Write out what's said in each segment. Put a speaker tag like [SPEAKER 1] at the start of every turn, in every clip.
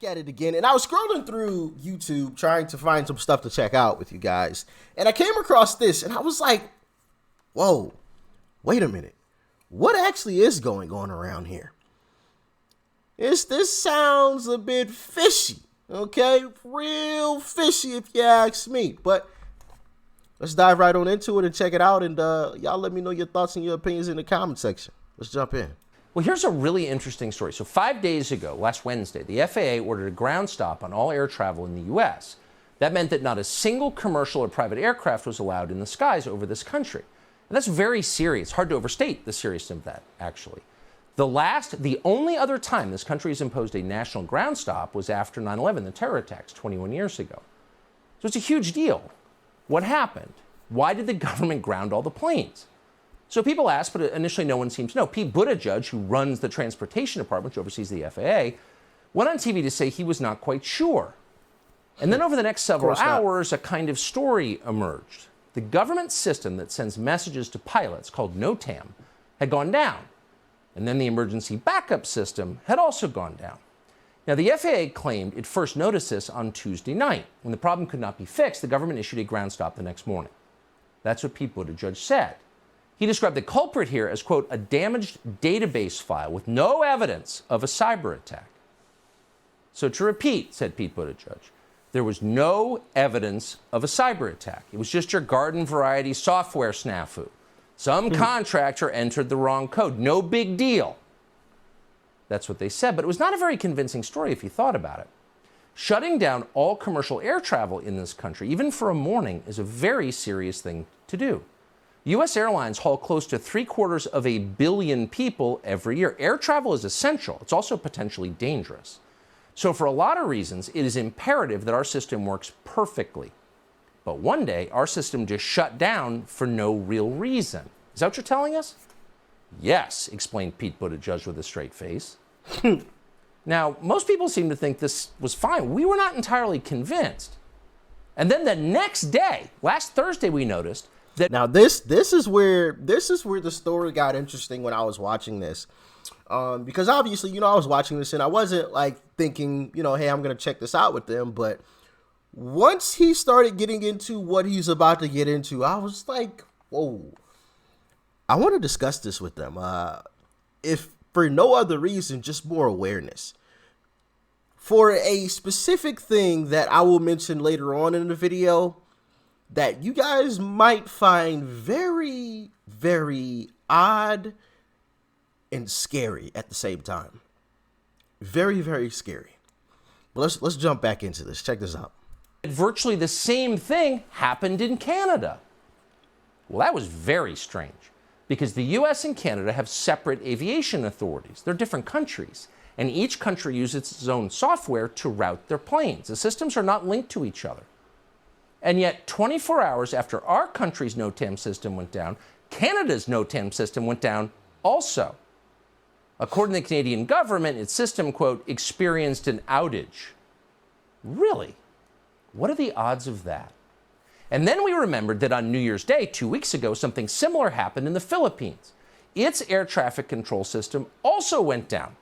[SPEAKER 1] at it again, and I was scrolling through YouTube trying to find some stuff to check out with you guys, and I came across this, and I was like, whoa, wait a minute. What actually is going on around here? This sounds a bit fishy, okay? Real fishy if you ask me, but let's dive right on into it and check it out, and y'all let me know your thoughts and your opinions in the comment section. Let's jump in.
[SPEAKER 2] Well, here's a really interesting story. So 5 days ago, last Wednesday, the FAA ordered a ground stop on all air travel in the U.S. That meant that not a single commercial or private aircraft was allowed in the skies over this country. And that's very serious. Hard to overstate the seriousness of that, actually. The only other time this country has imposed a national ground stop was after 9/11, the terror attacks 21 years ago. So it's a huge deal. What happened? Why did the government ground all the planes? So people ask, but initially no one seems to know. Pete Buttigieg, who runs the transportation department, which oversees the FAA, went on TV to say he was not quite sure. And then over the next several hours, a kind of story emerged. The government system that sends messages to pilots, called NOTAM, had gone down. And then the emergency backup system had also gone down. Now, the FAA claimed it first noticed this on Tuesday night. When the problem could not be fixed, the government issued a ground stop the next morning. That's what Pete Buttigieg said. He described the culprit here as, quote, a damaged database file with no evidence of a cyber attack. So to repeat, said Pete Buttigieg, there was no evidence of a cyber attack. It was just your garden variety software snafu. Some contractor entered the wrong code. No big deal. That's what they said, but it was not a very convincing story if you thought about it. Shutting down all commercial air travel in this country, even for a morning, is a very serious thing to do. U.S. airlines haul close to 750 million people every year. Air travel is essential. It's also potentially dangerous. So for a lot of reasons, it is imperative that our system works perfectly. But one day, our system just shut down for no real reason. Is that what you're telling us? Yes, explained Pete Buttigieg with a straight face. Now, most people seem to think this was fine. We were not entirely convinced. And then the next day, last Thursday, we noticed that.
[SPEAKER 1] Now, this is where the story got interesting when I was watching this. Because obviously, I was watching this and I wasn't like thinking, hey, I'm going to check this out with them. But once he started getting into what he's about to get into, I was like, whoa, I want to discuss this with them. If for no other reason, just more awareness. For a specific thing that I will mention later on in the video that you guys might find very, very odd and scary at the same time. Very, very scary. But let's jump back into this. Check this out.
[SPEAKER 2] Virtually the same thing happened in Canada. Well, that was very strange because the US and Canada have separate aviation authorities. They're different countries, and each country uses its own software to route their planes. The systems are not linked to each other. And yet, 24 hours after our country's NOTAM system went down, Canada's NOTAM system went down also. According to the Canadian government, its system, quote, experienced an outage. Really? What are the odds of that? And then we remembered that on New Year's Day, 2 weeks ago, something similar happened in the Philippines. Its air traffic control system also went down.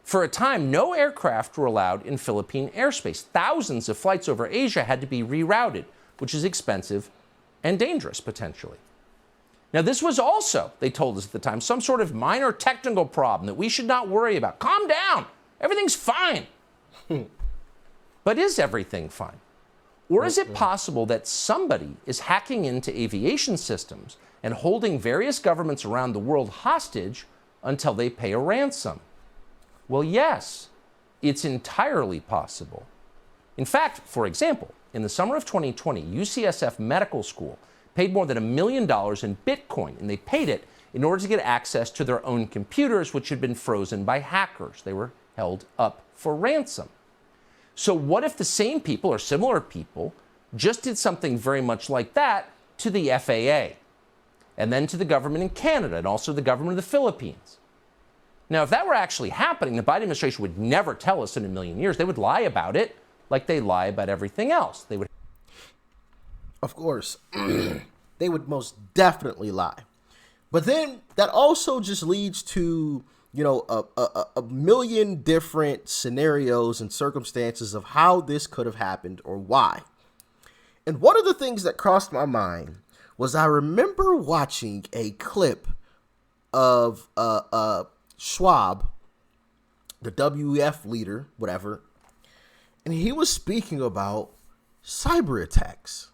[SPEAKER 2] For a time, no aircraft were allowed in Philippine airspace. Thousands of flights over Asia had to be rerouted, which is expensive and dangerous, potentially. Now, this was also, they told us at the time, some sort of minor technical problem that we should not worry about. Calm down. Everything's fine. But is everything fine? Or is it possible that somebody is hacking into aviation systems and holding various governments around the world hostage until they pay a ransom? Well, yes, it's entirely possible. In fact, for example, in the summer of 2020, UCSF Medical School paid more than $1 million in Bitcoin, and they paid it in order to get access to their own computers, which had been frozen by hackers. They were held up for ransom. So what if the same people or similar people just did something very much like that to the FAA, and then to the government in Canada, and also the government of the Philippines? Now, if that were actually happening, the Biden administration would never tell us in a million years. They would lie about it like they lie about everything else. They would.
[SPEAKER 1] Of course, they would most definitely lie. But then that also just leads to a million different scenarios and circumstances of how this could have happened or why. And one of the things that crossed my mind was I remember watching a clip of Schwab, the WEF leader, whatever, and he was speaking about cyber attacks.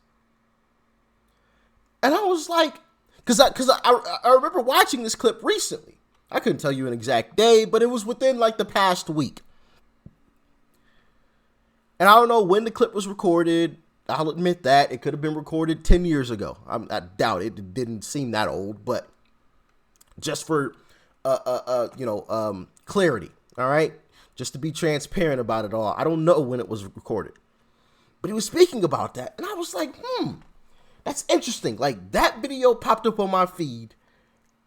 [SPEAKER 1] And I was like, because I remember watching this clip recently. I couldn't tell you an exact day, but it was within like the past week. And I don't know when the clip was recorded. I'll admit that it could have been recorded 10 years ago. I doubt it. It didn't seem that old, but just for clarity, all right? Just to be transparent about it all. I don't know when it was recorded. But he was speaking about that, and I was like, that's interesting. Like, that video popped up on my feed,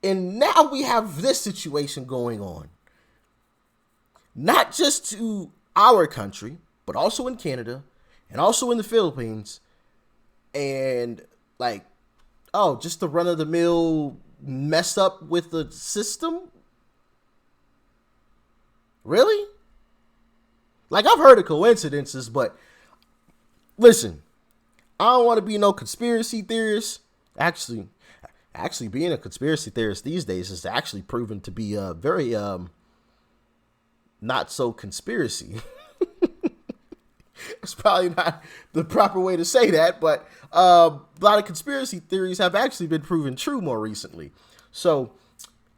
[SPEAKER 1] and now we have this situation going on. Not just to our country, but also in Canada, and also in the Philippines, and like, just the run-of-the-mill mess up with the system? Really? Like, I've heard of coincidences, but listen, I don't want to be no conspiracy theorist. Actually, being a conspiracy theorist these days is actually proven to be a very not so conspiracy. It's probably not the proper way to say that, but a lot of conspiracy theories have actually been proven true more recently. So,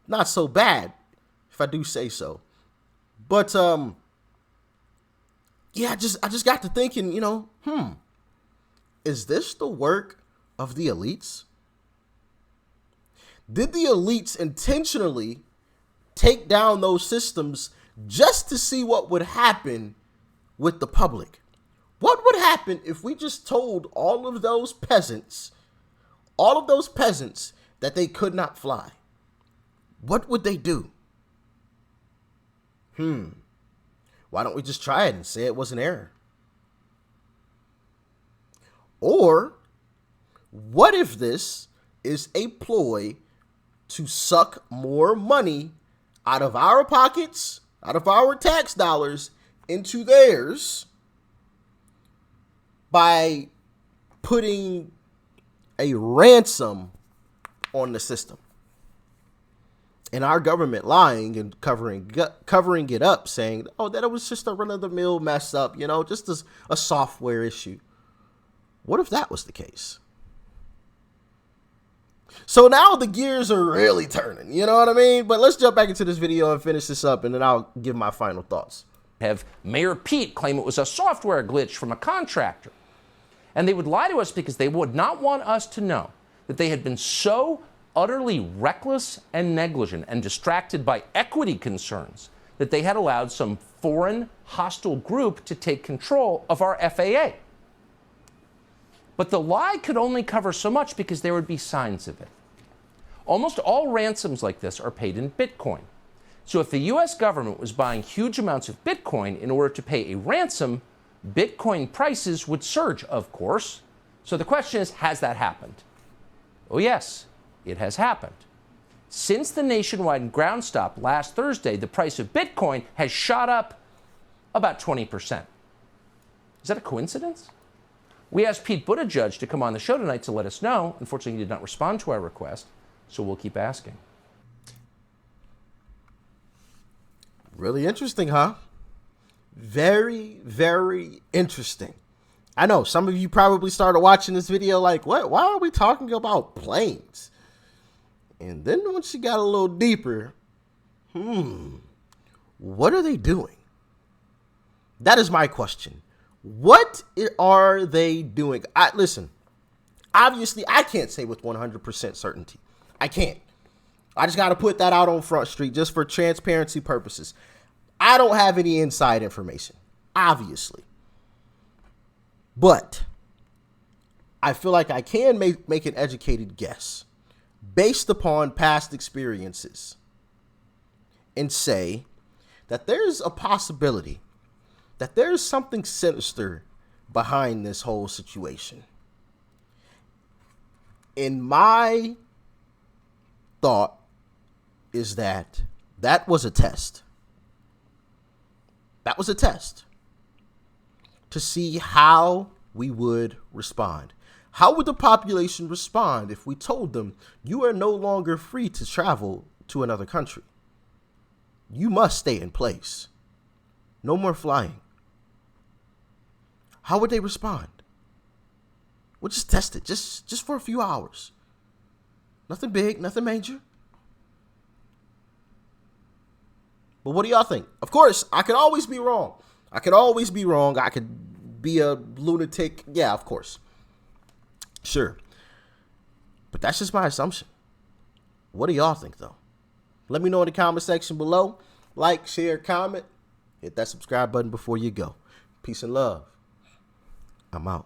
[SPEAKER 1] not so bad, if I do say so. But yeah, I just got to thinking, is this the work of the elites? Did the elites intentionally take down those systems just to see what would happen with the public? What would happen if we just told all of those peasants that they could not fly? What would they do? Why don't we just try it and say it was an error? Or what if this is a ploy to suck more money out of our pockets, out of our tax dollars, into theirs by putting a ransom on the system? And our government lying and covering it up, saying, that it was just a run-of-the-mill mess up, just a software issue. What if that was the case? So now the gears are really turning, you know what I mean? But let's jump back into this video and finish this up, and then I'll give my final thoughts.
[SPEAKER 2] Have Mayor Pete claim it was a software glitch from a contractor. And they would lie to us because they would not want us to know that they had been so utterly reckless and negligent and distracted by equity concerns that they had allowed some foreign hostile group to take control of our FAA. But the lie could only cover so much because there would be signs of it. Almost all ransoms like this are paid in Bitcoin. So if the US government was buying huge amounts of Bitcoin in order to pay a ransom, Bitcoin prices would surge, of course. So the question is, has that happened? Oh yes, it has happened. Since the nationwide ground stop last Thursday, the price of Bitcoin has shot up about 20%. Is that a coincidence? We asked Pete Buttigieg to come on the show tonight to let us know. Unfortunately, he did not respond to our request, so we'll keep asking.
[SPEAKER 1] Really interesting, huh? Very, very interesting. I know some of you probably started watching this video like, what? Why are we talking about planes? And then once you got a little deeper, what are they doing? That is my question. What are they doing? Listen, obviously I can't say with 100% certainty. I can't. I just got to put that out on Front Street just for transparency purposes. I don't have any inside information, obviously. But I feel like I can make an educated guess based upon past experiences and say that there's a possibility that there's something sinister behind this whole situation. In my thought is that That was a test. That was a test to see how we would respond. How would the population respond if we told them you are no longer free to travel to another country? You must stay in place. No more flying. How would they respond? We'll just test it, just for a few hours. Nothing big, nothing major. But what do y'all think? Of course, I could always be wrong. I could be a lunatic. Yeah, of course. Sure. But that's just my assumption. What do y'all think, though? Let me know in the comment section below. Like, share, comment. Hit that subscribe button before you go. Peace and love. I'm out.